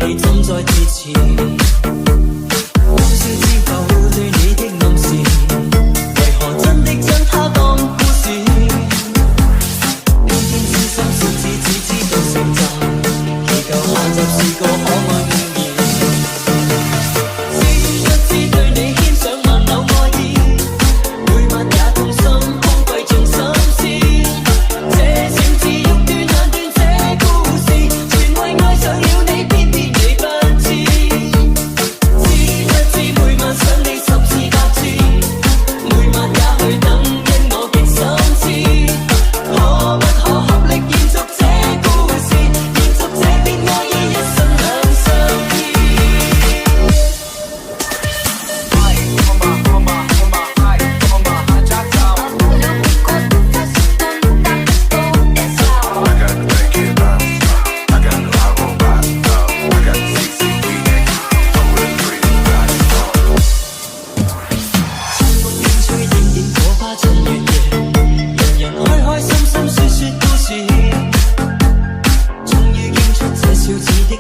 你怎再支持？歡笑之後對你的暗示，為何真的將它當故事？偏偏知心小子只知道成就，祈求下集是個可愛誤言。知不知對你牽上萬縷愛意，每晚也痛心空費盡心思。這小子欲斷難斷這故事，全為愛上了你，偏偏你不知。知不知每晚想你10次8次，每晚也去等，因我極心知。可不可合力延續這故事，延續這片愛意，一生兩相依。吹點點火花趁月夜，人人開開心心說說故事，終於傾出這小子的